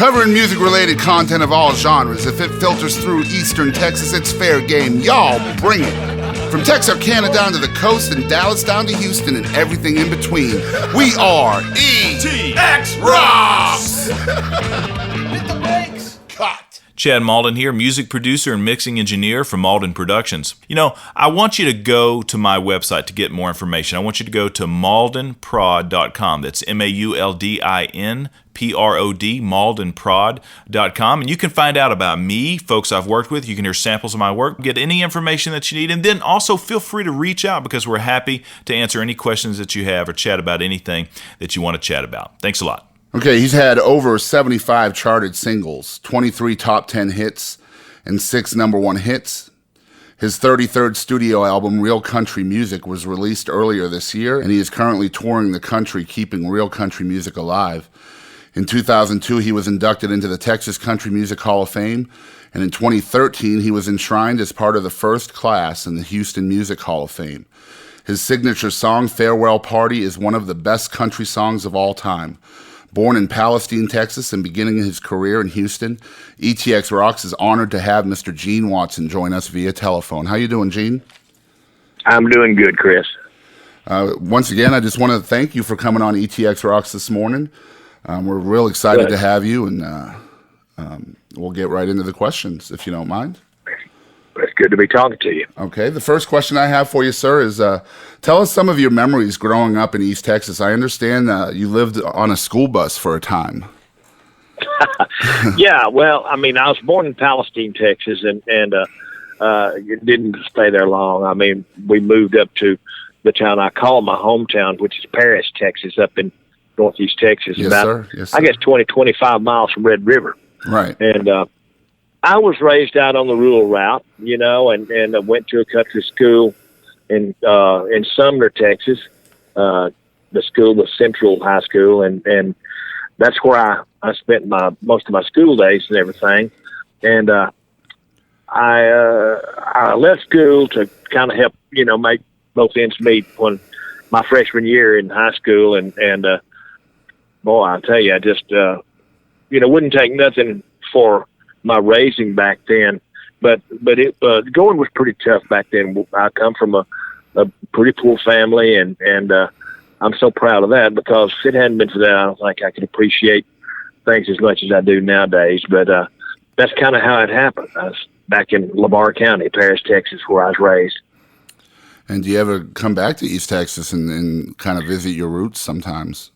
Covering music-related content of all genres. If it filters through Eastern Texas, it's fair game. Y'all bring it. From Texarkana down to the coast and Dallas down to Houston and everything in between. We are ETX ROCKS! Hit the brakes! Cut! Chad Malden here, music producer and mixing engineer for Malden Productions. You know, I want you to go to my website to get more information. I want you to go to maldenprod.com. That's MAULDINPROD, maldenprod.com. And you can find out about me, folks I've worked with. You can hear samples of my work, get any information that you need, and then also feel free to reach out because we're happy to answer any questions that you have or chat about anything that you want to chat about. Thanks a lot. Okay, he's had over 75 charted singles, 23 top 10 hits, and 6 number 1 hits. His 33rd studio album, Real Country Music, was released earlier this year, and he is currently touring the country, keeping real country music alive. In 2002, he was inducted into the Texas Country Music Hall of Fame, and in 2013, he was enshrined as part of the first class in the Houston Music Hall of Fame. His signature song, Farewell Party, is one of the best country songs of all time. Born in Palestine, Texas, and beginning his career in Houston, ETX ROCKS is honored to have Mr. Gene Watson join us via telephone. How you doing, Gene? I'm doing good, Chris. Once again, I just want to thank you for coming on ETX ROCKS this morning. We're real excited to have you, and we'll get right into the questions, if you don't mind. It's good to be talking to you. Okay, the first question I have for you, sir, is tell us some of your memories growing up in East Texas. I understand you lived on a school bus for a time. Yeah, well, I mean, I was born in Palestine, Texas, and didn't stay there long. I mean, we moved up to the town I call my hometown, which is Paris, Texas, up in northeast Texas. Yes, about, sir. Yes, sir. I guess 25 miles from Red River. Right. And I was raised out on the rural route, you know, and went to a country school in Sumner, Texas. The school was Central High School, and that's where I spent most of my school days and everything. And I left school to kind of help, you know, make both ends meet when my freshman year in high school. And boy, I tell you, I just, you know, wouldn't take nothing for my raising back then, but it going was pretty tough back then. I come from a pretty poor family, and I'm so proud of that, because if it hadn't been for that, I don't think I could appreciate things as much as I do nowadays. But that's kind of how it happened. I was back in Lamar County, Paris, Texas, where I was raised. And do you ever come back to East Texas and kind of visit your roots sometimes?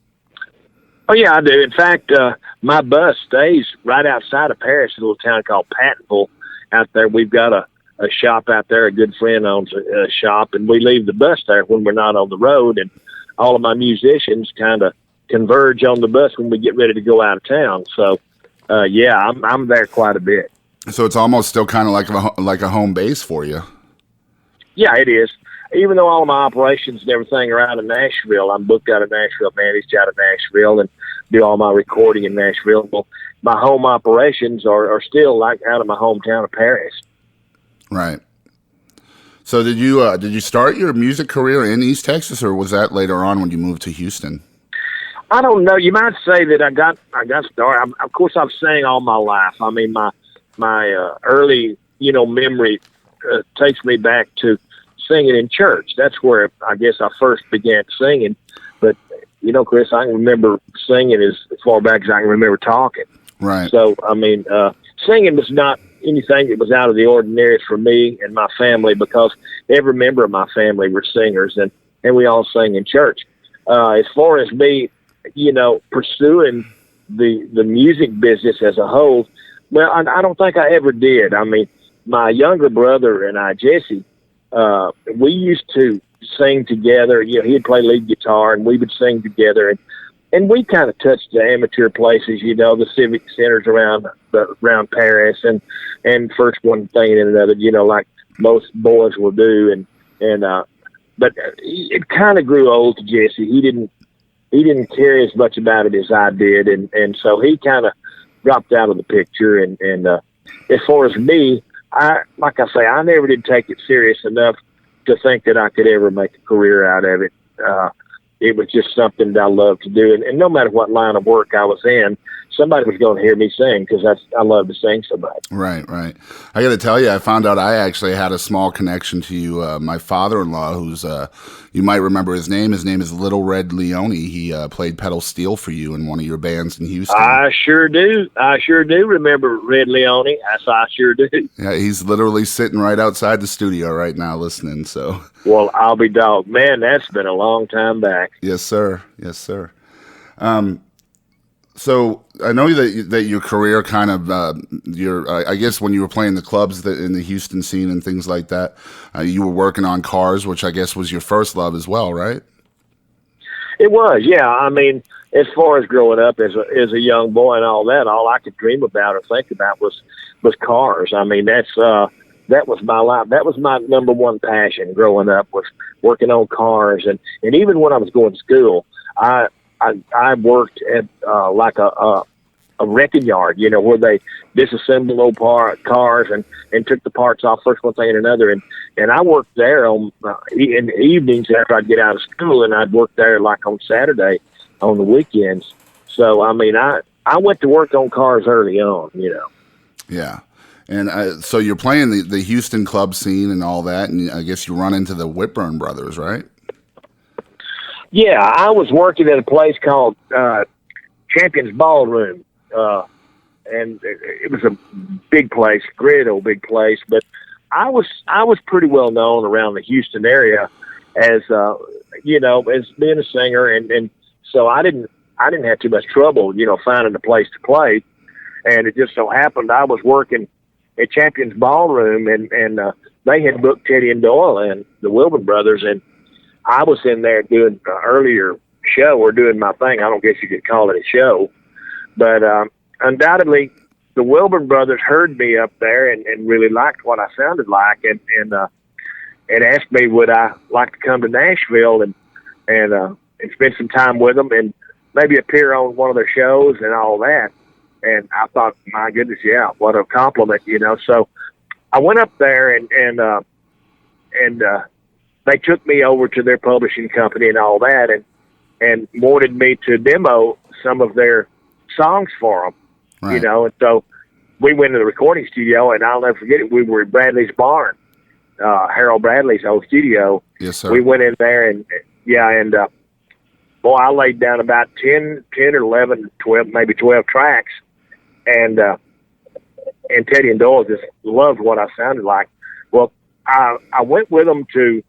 Oh, yeah, I do. In fact, my bus stays right outside of Paris, a little town called Pattonville. Out there, we've got a shop out there. A good friend owns a shop, and we leave the bus there when we're not on the road. And all of my musicians kind of converge on the bus when we get ready to go out of town. So, yeah, I'm there quite a bit. So it's almost still kind of like a home base for you. Yeah, it is. Even though all of my operations and everything are out of Nashville, I'm booked out of Nashville, managed out of Nashville, and do all my recording in Nashville. Well, my home operations are still like out of my hometown of Paris. Right. So did you start your music career in East Texas, or was that later on when you moved to Houston? I don't know. You might say that I got started. Of course, I've sang all my life. I mean, my early, you know, memory takes me back to singing in church. That's where I guess I first began singing. But, you know, Chris, I can remember singing as far back as I can remember talking. Right. So, I mean, singing was not anything that was out of the ordinary for me and my family, because every member of my family were singers, and we all sang in church. As far as me, you know, pursuing the music business as a whole, well, I don't think I ever did. I mean, my younger brother and I, Jesse, we used to sing together. You know, he'd play lead guitar and we would sing together, and we kind of touched the amateur places, you know, the civic centers around Paris, and first one thing and another, you know, like most boys will do. But it kind of grew old to Jesse. He didn't care as much about it as I did. And so he kind of dropped out of the picture. And as far as me, like I say, I never did take it serious enough to think that I could ever make a career out of it. It was just something that I loved to do. And no matter what line of work I was in, somebody was going to hear me sing because I love to sing so much. Right. I got to tell you, I found out I actually had a small connection to you. My father-in-law, who's you might remember his name. His name is Little Red Leone. He played pedal steel for you in one of your bands in Houston. I sure do remember Red Leone. I sure do. Yeah, he's literally sitting right outside the studio right now listening. So, well, I'll be dog. Man, that's been a long time back. Yes, sir. So I know that your career kind of I guess when you were playing the clubs in the Houston scene and things like that, you were working on cars, which I guess was your first love as well, right? It was, yeah. I mean, as far as growing up as a young boy and all that, all I could dream about or think about was cars. I mean, that was my life. That was my number one passion growing up, was working on cars. And even when I was going to school, I worked at like a wrecking yard, where they disassembled old cars and took the parts off first one thing and another. And I worked there in the evenings after I'd get out of school, and I'd work there like on Saturday on the weekends. So, I mean, I went to work on cars early on, Yeah. And so you're playing the Houston club scene and all that, and I guess you run into the Whitburn Brothers, right? Yeah, I was working at a place called Champion's Ballroom, and it was a big place, great old big place. But I was pretty well known around the Houston area as as being a singer, and so I didn't have too much trouble, finding a place to play. And it just so happened I was working at Champion's Ballroom, and they had booked Teddy and Doyle and the Whitburn Brothers, and I was in there doing an earlier show, or doing my thing. I don't guess you could call it a show, but undoubtedly the Whitburn Brothers heard me up there and really liked what I sounded like, and asked me would I like to come to Nashville and spend some time with them and maybe appear on one of their shows and all that. And I thought, my goodness, yeah, what a compliment, So I went up there and they took me over to their publishing company and all that, and wanted me to demo some of their songs for them, right. And so we went to the recording studio, and I'll never forget it. We were in Bradley's barn, Harold Bradley's old studio. Yes, sir. We went in there, and boy, I laid down about 10 or 11, 12, maybe 12 tracks, and Teddy and Doyle just loved what I sounded like. Well, I went with them to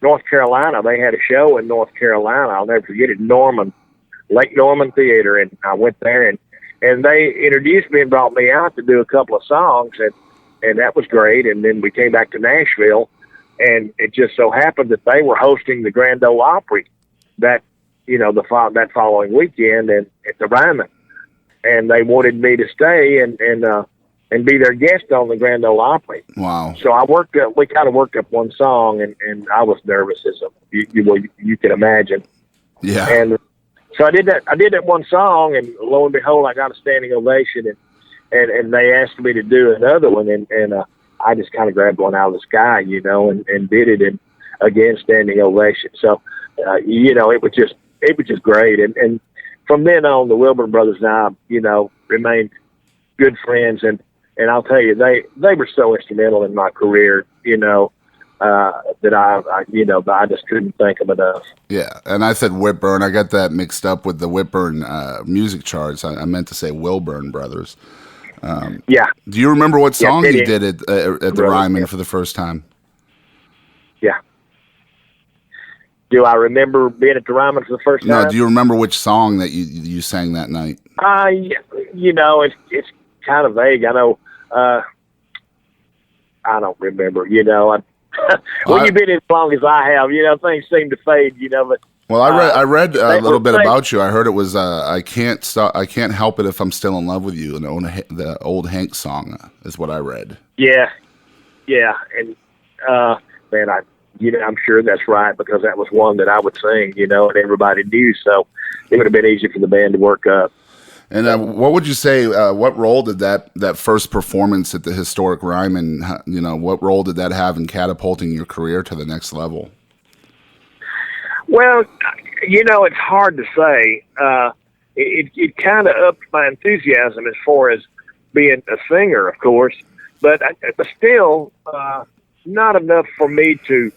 North Carolina. They had a show in North Carolina. I'll never forget it, Lake Norman Theater, and I went there, and they introduced me and brought me out to do a couple of songs, and that was great. And then we came back to Nashville, and it just so happened that they were hosting the Grand Ole Opry that following weekend and at the Ryman, and they wanted me to stay and be their guest on the Grand Ole Opry. Wow. So we kind of worked up one song, and I was nervous as you can imagine. Yeah. And so I did that one song, and lo and behold, I got a standing ovation, and they asked me to do another one, and I just kind of grabbed one out of the sky, and did it, and again, standing ovation. So, it was just great. And from then on, the Whitburn Brothers and I, remained good friends, and I'll tell you, they were so instrumental in my career, that I just couldn't thank them enough. Yeah, and I said Whitburn. I got that mixed up with the Whitburn music charts. I meant to say Whitburn Brothers. Yeah. Do you remember what song Teddy you did at the Ryman for the first time? Yeah. Do I remember being at the Ryman for the first time? No, do you remember which song that you sang that night? It's kind of vague. I know. I don't remember. When you've been as long as I have, things seem to fade. But well, I read a little bit about you. I heard it was I can't help it if I'm still in love with you. The old Hank song is what I read. Yeah, and man, I'm sure that's right, because that was one that I would sing, and everybody knew, so it would have been easy for the band to work up. And what would you say, what role did that first performance at the historic Ryman, what role did that have in catapulting your career to the next level? Well, it's hard to say. it kind of upped my enthusiasm as far as being a singer, of course, but still not enough for me to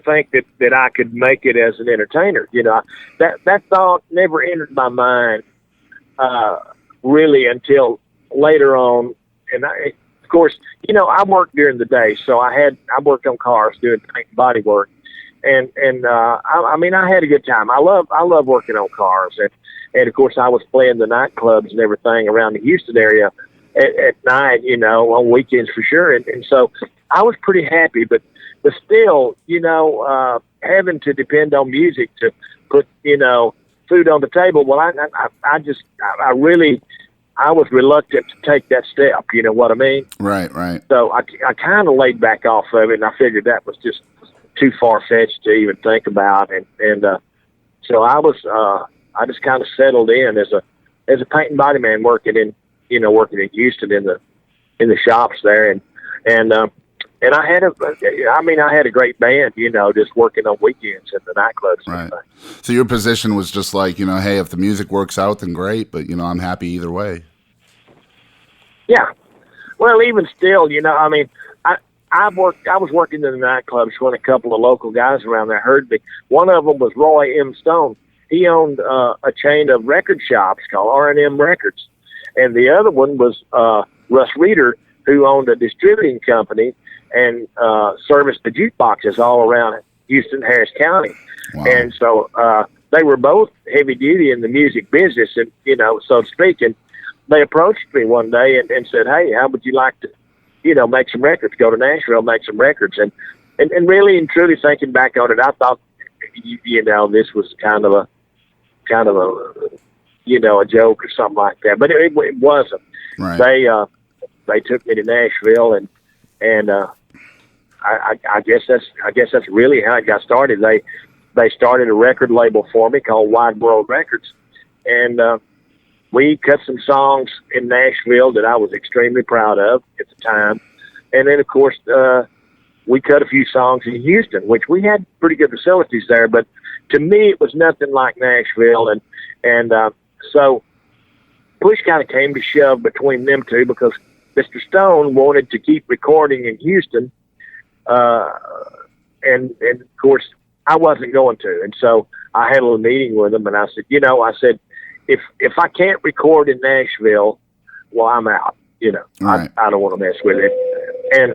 think that I could make it as an entertainer. You know, that thought never entered my mind really until later on. And of course, you know, I worked during the day, so I worked on cars doing paint and body work, and I mean, I had a good time. I love working on cars, and of course, I was playing the nightclubs and everything around the Houston area at night, you know, on weekends for sure, and so I was pretty happy, but still, you know, having to depend on music to put, you know, food on the table. Well, I was reluctant to take that step. You know what I mean? Right. So I kind of laid back off of it, and I figured that was just too far-fetched to even think about. And so I just kind of settled in as a paint and body man working in Houston in the shops there. And I had a great band, you know, just working on weekends in the nightclubs. Right. So your position was just like, you know, hey, if the music works out, then great, but, you know, I'm happy either way. Yeah. Well, even still, you know, I mean, I was working in the nightclubs when a couple of local guys around there heard me. One of them was Roy M. Stone. He owned a chain of record shops called R&M Records. And the other one was Russ Reeder, who owned a distributing company and serviced the jukeboxes all around Houston, Harris County. Wow. And so they were both heavy duty in the music business, and, you know, so to speak. And they approached me one day and said, hey, how would you like to, you know, make some records, go to Nashville, make some records. And really and truly thinking back on it, I thought, you know, this was kind of a, you know, a joke or something like that. But it wasn't. Right. They took me to Nashville, and I guess that's really how it got started. They started a record label for me called Wide World Records, and we cut some songs in Nashville that I was extremely proud of at the time. And then, of course, we cut a few songs in Houston, which we had pretty good facilities there. But to me, it was nothing like Nashville. And so push kind of came to shove between them two, because Mr. Stone wanted to keep recording in Houston. And of course, I wasn't going to. And so I had a little meeting with him, and I said, you know, if I can't record in Nashville, well, I'm out. You know, right. I don't want to mess with it. And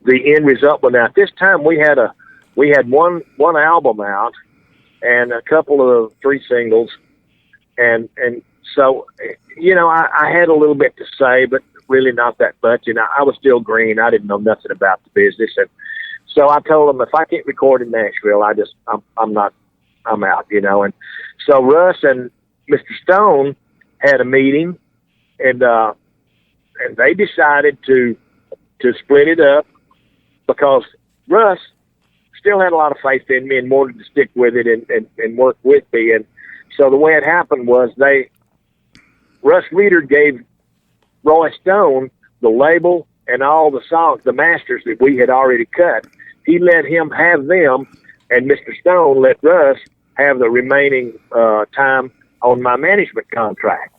the end result was, now at this time we had one album out and a couple of 3 singles, and so, you know, I had a little bit to say, but really not that much. And I was still green. I didn't know nothing about the business, and so I told him, if I can't record in Nashville, I'm out. You know, and so Russ and Mr. Stone had a meeting, and they decided to split it up, because Russ still had a lot of faith in me and wanted to stick with it and work with me. And so the way it happened was Russ Reeder gave Roy Stone the label and all the songs, the masters that we had already cut. He let him have them, and Mr. Stone let Russ have the remaining time on my management contract.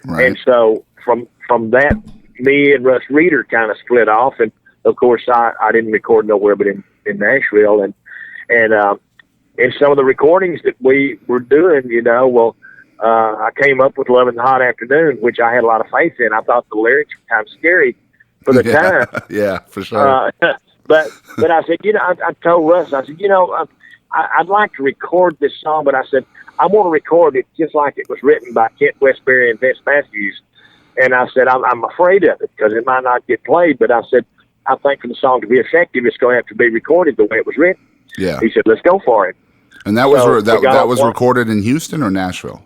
Right. And so from that, me and Russ Reeder kind of split off, and of course I didn't record nowhere but in Nashville, and some of the recordings that we were doing, you know, well, I came up with Love in the Hot Afternoon, which I had a lot of faith in. I thought the lyrics were kind of scary for the time. Yeah, for sure. But I said, you know, I told Russ, I said, you know, I'd like to record this song, but I said, I want to record it just like it was written by Kent Westbury and Vince Matthews. And I said, I'm afraid of it because it might not get played. But I said, I think for the song to be effective, it's going to have to be recorded the way it was written. Yeah. He said, let's go for it. And that was recorded in Houston or Nashville?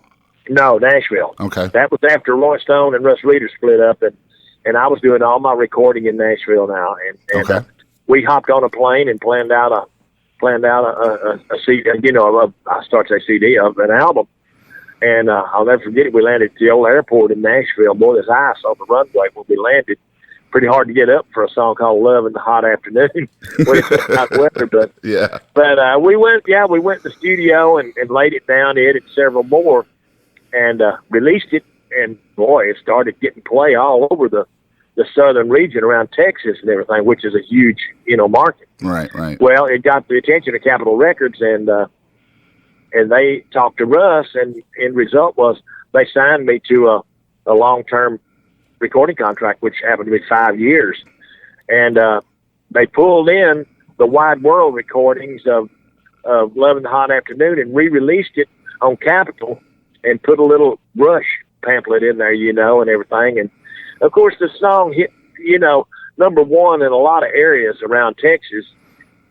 No, Nashville. Okay. That was after Roy Stone and Russ Reeder split up, and I was doing all my recording in Nashville now. And okay. We hopped on a plane and planned out a CD, you know, I started to say CD of an album. And I'll never forget it. We landed at the old airport in Nashville. Boy, there's ice on the runway when we landed. Pretty hard to get up for a song called "Love in the Hot Afternoon" when it's hot weather. But yeah. But we went to the studio and laid it down. It and several more. and released it. And boy, it started getting play all over the southern region around Texas and everything, which is a huge, market. Right, right. Well, it got the attention of Capitol Records, and they talked to Russ, and end result was they signed me to a long-term recording contract, which happened to be 5 years. And they pulled in the Wide World recordings of Love in the Hot Afternoon and re-released it on Capitol and put a little Rush pamphlet in there, and everything. And of course, the song hit, number one in a lot of areas around Texas,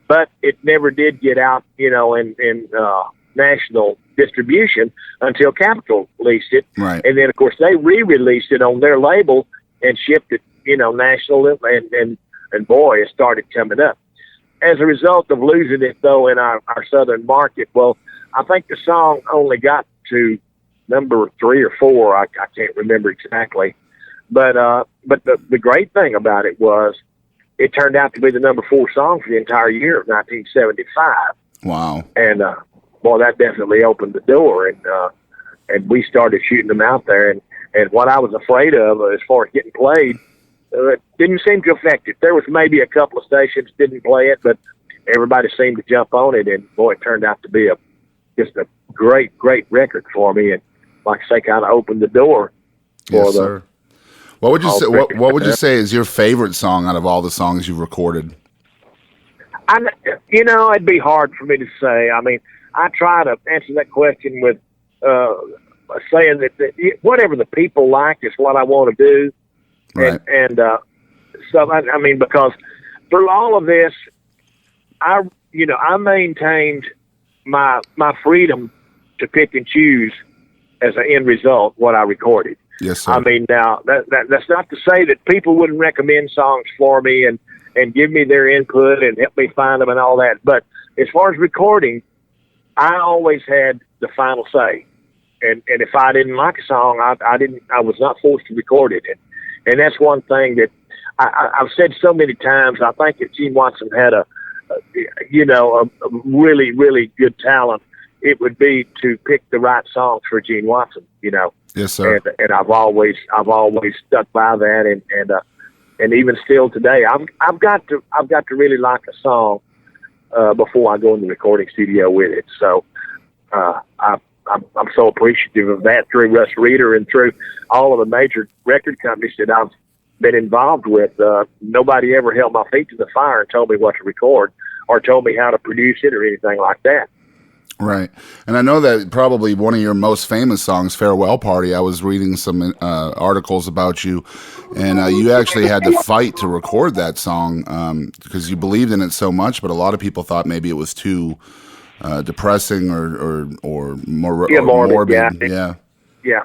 but it never did get out, in national distribution until Capitol released it. Right. And then, of course, they re-released it on their label and shipped it, national, and boy, it started coming up. As a result of losing it, though, in our southern market, well, I think the song only got to number 3 or 4. I can't remember exactly. But the great thing about it was it turned out to be the number 4 song for the entire year of 1975. Wow. And, boy, that definitely opened the door. And we started shooting them out there. And what I was afraid of as far as getting played, it didn't seem to affect it. There was maybe a couple of stations didn't play it, but everybody seemed to jump on it. And, boy, it turned out to be just a great, great record for me. And, like I say, kind of opened the door for yes, sir. What would you say? What would you say is your favorite song out of all the songs you've recorded? It'd be hard for me to say. I mean, I try to answer that question with saying that whatever the people like is what I want to do. Right. And so I mean, because through all of this, I maintained my freedom to pick and choose as an end result what I recorded. Yes, sir. I mean, now that's not to say that people wouldn't recommend songs for me and give me their input and help me find them and all that. But as far as recording, I always had the final say. And if I didn't like a song, I was not forced to record it. And that's one thing that I've said so many times. I think that Gene Watson had a really, really good talent. It would be to pick the right songs for Gene Watson, Yes, sir. And I've always stuck by that, and even still today, I've got to really like a song before I go in the recording studio with it. So I'm so appreciative of that through Russ Reader and through all of the major record companies that I've been involved with. Nobody ever held my feet to the fire and told me what to record or told me how to produce it or anything like that. Right. And I know that probably one of your most famous songs, Farewell Party, I was reading some articles about you, and you actually had to fight to record that song because you believed in it so much, but a lot of people thought maybe it was too depressing or morbid. Yeah.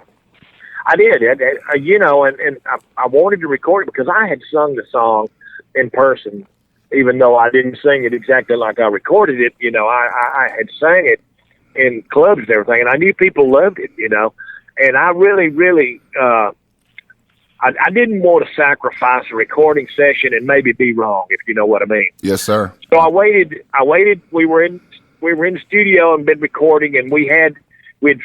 I did. And I wanted to record it because I had sung the song in person. Even though I didn't sing it exactly like I recorded it, I had sang it in clubs and everything, and I knew people loved it, and I really, really, I didn't want to sacrifice a recording session and maybe be wrong, if you know what I mean. Yes, sir. So I waited. We were in the studio and been recording, and we had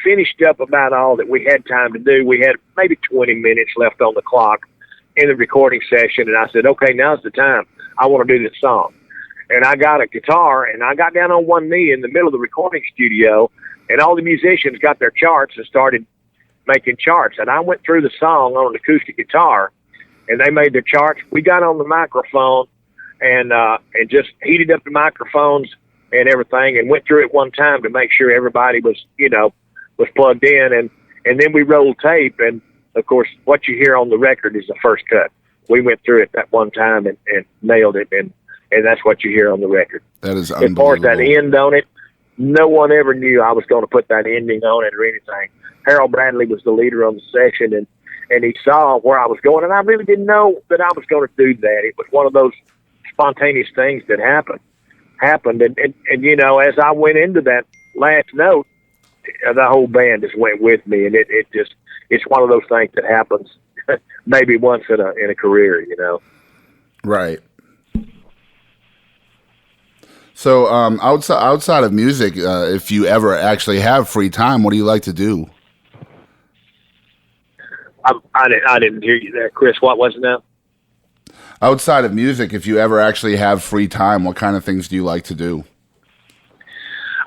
finished up about all that we had time to do. We had maybe 20 minutes left on the clock in the recording session, and I said, okay, now's the time. I want to do this song. And I got a guitar, and I got down on one knee in the middle of the recording studio, and all the musicians got their charts and started making charts. And I went through the song on an acoustic guitar, and they made their charts. We got on the microphone and just heated up the microphones and everything and went through it one time to make sure everybody was plugged in. And then we rolled tape, and, of course, what you hear on the record is the first cut. We went through it that one time and nailed it, and that's what you hear on the record. That is unbelievable. As far as that end on it, no one ever knew I was going to put that ending on it or anything. Harold Bradley was the leader on the session, and he saw where I was going, and I really didn't know that I was going to do that. It was one of those spontaneous things that happened. And as I went into that last note, the whole band just went with me, and it's one of those things that happens maybe once in a career, Right. So outside of music, if you ever actually have free time, what do you like to do? I didn't hear you there, Chris. What was it now? Outside of music, if you ever actually have free time, what kind of things do you like to do?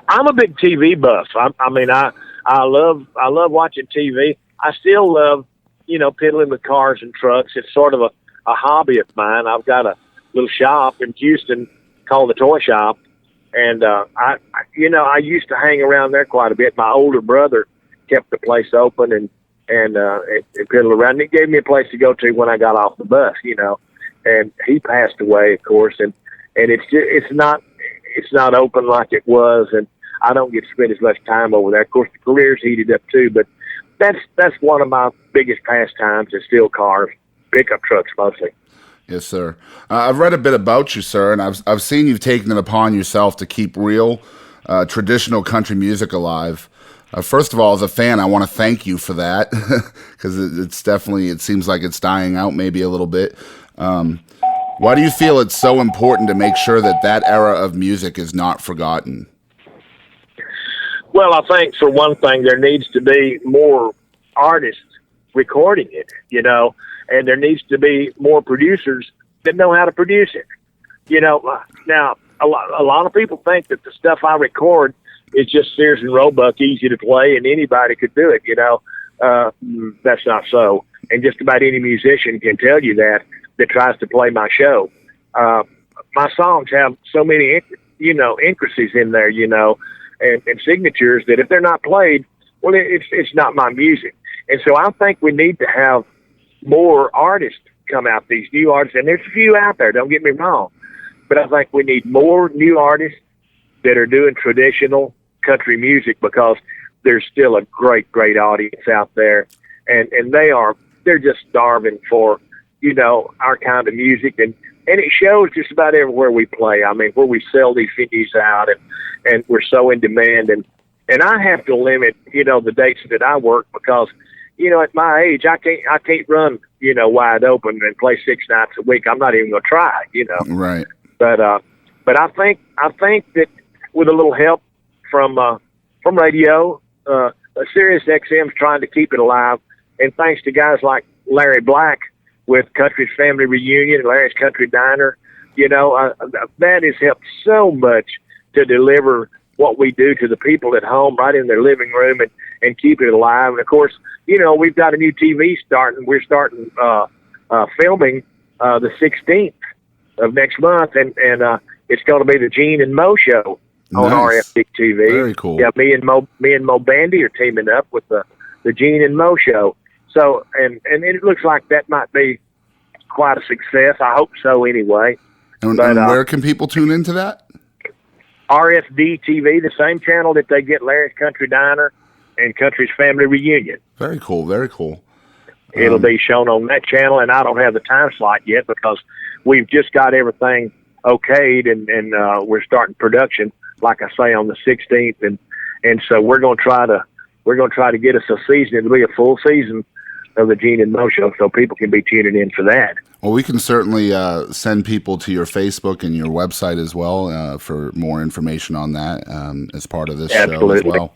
I'm a big TV buff. I love watching TV. I still love, piddling with cars and trucks. It's sort of a hobby of mine. I've got a little shop in Houston called the Toy Shop, and I used to hang around there quite a bit. My older brother kept the place open and piddle around. It gave me a place to go to when I got off the bus, And he passed away, of course, and it's not open like it was, and I don't get to spend as much time over there. Of course, the career's heated up too, but that's one of my biggest pastimes is still cars, pickup trucks mostly. Yes, sir. I've read a bit about you, sir, and I've seen you've taken it upon yourself to keep real traditional country music alive. First of all, as a fan, I want to thank you for that because it seems like it's dying out maybe a little bit. Why do you feel it's so important to make sure that era of music is not forgotten? Well, I think for one thing, there needs to be more artists recording it, and there needs to be more producers that know how to produce it. Now a lot of people think that the stuff I record is just Sears and Roebuck, easy to play, and anybody could do it. That's not so, and just about any musician can tell you that tries to play my show. My songs have so many, intricacies in there, and signatures that if they're not played, well, it's not my music. And so I think we need to have more artists come out, these new artists, and there's a few out there, don't get me wrong, but I think we need more new artists that are doing traditional country music because there's still a great audience out there, and they're just starving for, our kind of music, and it shows just about everywhere we play. I mean, where we sell these venues out, and we're so in demand, and I have to limit, the dates that I work because, at my age, I can't run, wide open and play 6 nights a week. I'm not even going to try, Right. But I think that with a little help from radio, Sirius XM's trying to keep it alive, and thanks to guys like Larry Black with Country's Family Reunion and Larry's Country Diner, that has helped so much to deliver what we do to the people at home right in their living room and keep it alive. And of course, we've got a new TV starting. We're starting filming the 16th of next month, and it's going to be the Gene and Mo show on RFD TV. Very cool. Yeah, me and Mo Bandy are teaming up with the Gene and Mo show. So, and it looks like that might be quite a success. I hope so anyway. And where can people tune into that? RFD TV, the same channel that they get Larry's Country Diner and Country's Family Reunion. Very cool, very cool. It'll be shown on that channel, and I don't have the time slot yet because we've just got everything okayed, and we're starting production, like I say, on the 16th, and so we're going to try to get us a season. It'll be a full season of the Gene and Mo show, so people can be tuning in for that. Well, we can certainly send people to your Facebook and your website as well for more information on that as part of this show as well.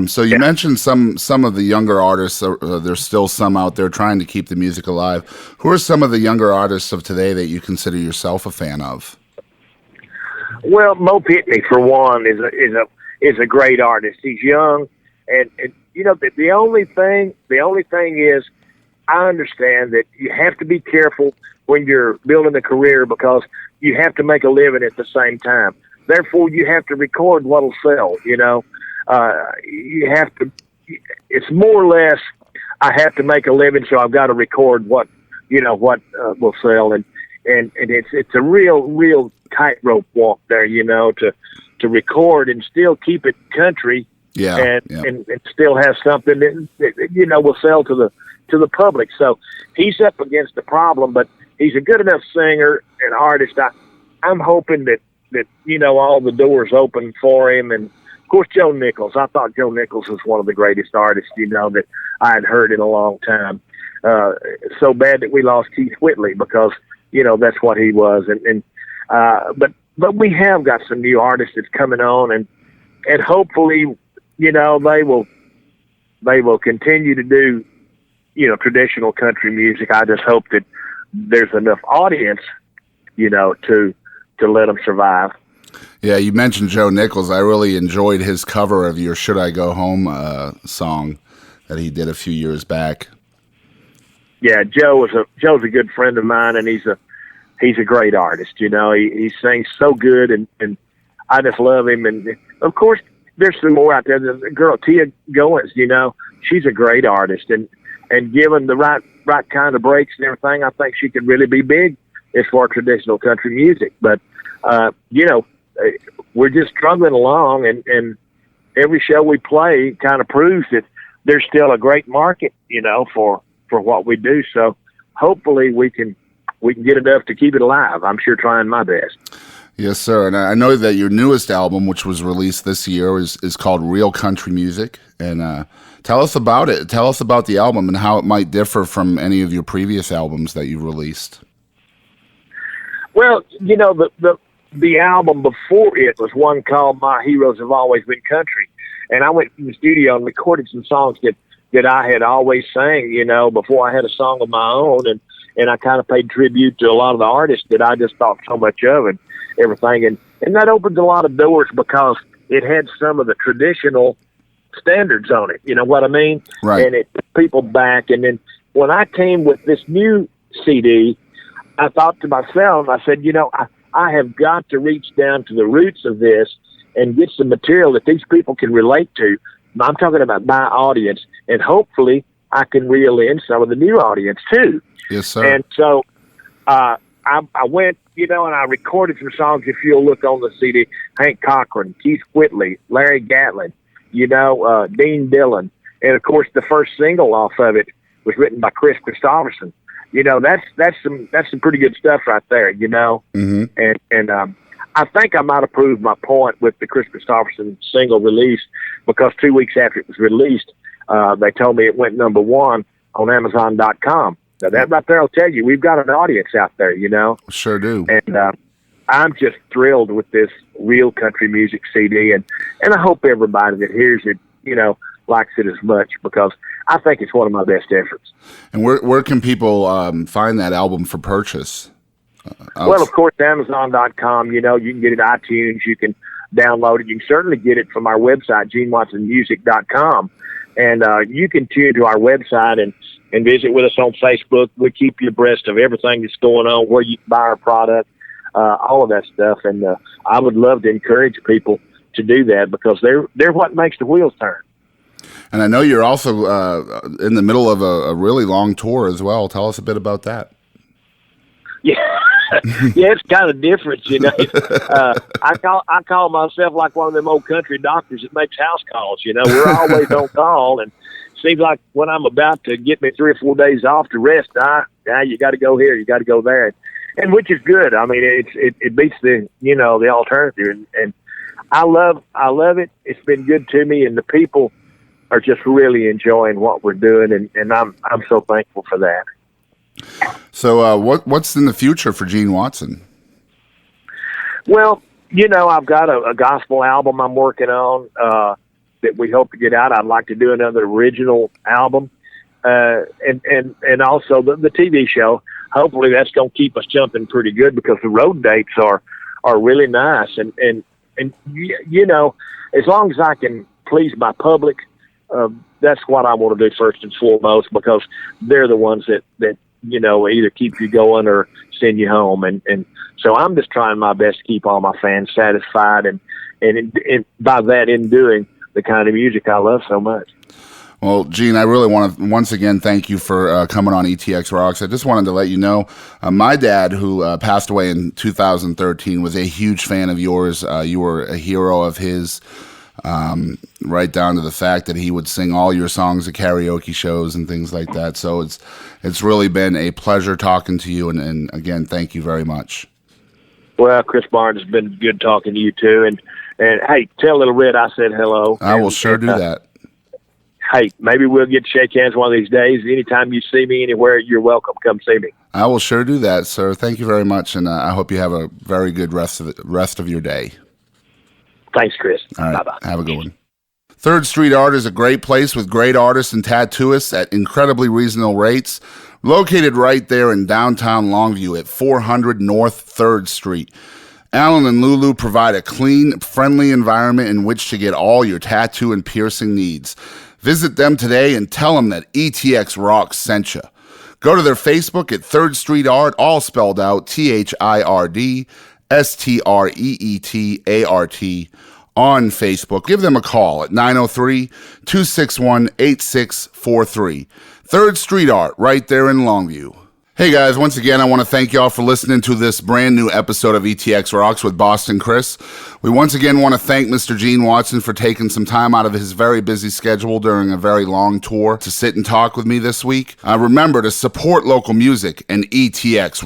So you mentioned some of the younger artists. There's still some out there trying to keep the music alive. Who are some of the younger artists of today that you consider yourself a fan of? Well, Mo Pitney, for one, is a great artist. He's young, and the only thing is, I understand that you have to be careful when you're building a career because you have to make a living at the same time. Therefore, you have to record what'll sell. You have to. It's more or less. I have to make a living, so I've got to record what will sell, and it's a real tightrope walk there. To record and still keep it country. Yeah, and still have something that will sell to the public. So he's up against the problem, but he's a good enough singer and artist. I'm hoping that all the doors open for him. And of course, Joe Nichols. I thought Joe Nichols was one of the greatest artists that I had heard in a long time. So bad that we lost Keith Whitley because that's what he was. But we have got some new artists that's coming on, and hopefully. They will continue to do, traditional country music. I just hope that there's enough audience, to let them survive. Yeah, you mentioned Joe Nichols. I really enjoyed his cover of your "Should I Go Home" song that he did a few years back. Yeah, Joe's a good friend of mine, and he's a great artist. He sings so good, and I just love him. And of course, there's some more out there. The girl Tia Goins, she's a great artist, and given the right kind of breaks and everything, I think she could really be big as far as traditional country music. But we're just struggling along, and every show we play kind of proves that there's still a great market, for what we do. So hopefully we can get enough to keep it alive. I'm sure trying my best. Yes, sir. And I know that your newest album, which was released this year, is called Real Country Music. And tell us about it. Tell us about the album and how it might differ from any of your previous albums that you've released. Well, the album before it was one called My Heroes Have Always Been Country. And I went to the studio and recorded some songs that I had always sang, before I had a song of my own. And I kind of paid tribute to a lot of the artists that I just thought so much of and everything. And that opened a lot of doors because it had some of the traditional standards on it. You know what I mean? Right. And it put people back. And then when I came with this new CD, I thought to myself, I said, I have got to reach down to the roots of this and get some material that these people can relate to. I'm talking about my audience, and hopefully I can reel in some of the new audience too. Yes, sir. And so I went, and I recorded some songs. If you'll look on the CD, Hank Cochran, Keith Whitley, Larry Gatlin, Dean Dillon, and of course the first single off of it was written by Chris Christopherson. That's some pretty good stuff right there. Mm-hmm. And I think I might have proved my point with the Chris Christopherson single release, because 2 weeks after it was released, they told me it went number one on Amazon.com. Now that right there will tell you we've got an audience out there, Sure do. And I'm just thrilled with this Real Country Music CD, and I hope everybody that hears it, likes it as much, because I think it's one of my best efforts. And where can people find that album for purchase? Well, of course, Amazon.com, you can get it at iTunes, you can download it. You can certainly get it from our website, GeneWatsonMusic.com. And you can tune to our website and visit with us on Facebook. We keep you abreast of everything that's going on, where you can buy our product, all of that stuff. And I would love to encourage people to do that, because they're what makes the wheels turn. And I know you're also in the middle of a really long tour as well. Tell us a bit about that. Yeah. Yeah, it's kind of different, I call myself like one of them old country doctors that makes house calls. We're always on call, and it seems like when I'm about to get me 3 or 4 days off to rest, you got to go here, you got to go there, and which is good. I mean, it beats the the alternative, and I love it. It's been good to me, and the people are just really enjoying what we're doing, and I'm so thankful for that. So what's in the future for Gene Watson? Well, I've got a gospel album I'm working on that we hope to get out. I'd like to do another original album, and also the TV show. Hopefully that's going to keep us jumping pretty good, because the road dates are really nice, and as long as I can please my public, that's what I want to do first and foremost, because they're the ones that either keep you going or send you home. And so I'm just trying my best to keep all my fans satisfied, and by that, in doing the kind of music I love so much. Well, Gene, I really want to once again thank you for coming on ETX Rocks. I just wanted to let you know, my dad, who passed away in 2013, was a huge fan of yours. You were a hero of his, right down to the fact that he would sing all your songs at karaoke shows and things like that. So it's really been a pleasure talking to you, and again, thank you very much. Well, Chris Barnes, has been good talking to you too, and hey, tell Little Red I said hello. I will sure do that. Hey, maybe we'll get to shake hands one of these days. Anytime you see me anywhere, you're welcome. Come see me. I will sure do that, sir. Thank you very much, and I hope you have a very good rest of your day. Thanks, Chris. All right. Bye-bye. Have a good one. Third Street Art is a great place with great artists and tattooists at incredibly reasonable rates. Located right there in downtown Longview at 400 North 3rd Street. Alan and Lulu provide a clean, friendly environment in which to get all your tattoo and piercing needs. Visit them today and tell them that ETX Rocks sent you. Go to their Facebook at 3rd Street Art, all spelled out THIRD STREETART on Facebook. Give them a call at 903-261-8643. 3rd Street Art, right there in Longview. Hey guys, once again, I want to thank y'all for listening to this brand new episode of ETX Rocks with Boston Chris. We once again want to thank Mr. Gene Watson for taking some time out of his very busy schedule during a very long tour to sit and talk with me this week. Remember to support local music and ETX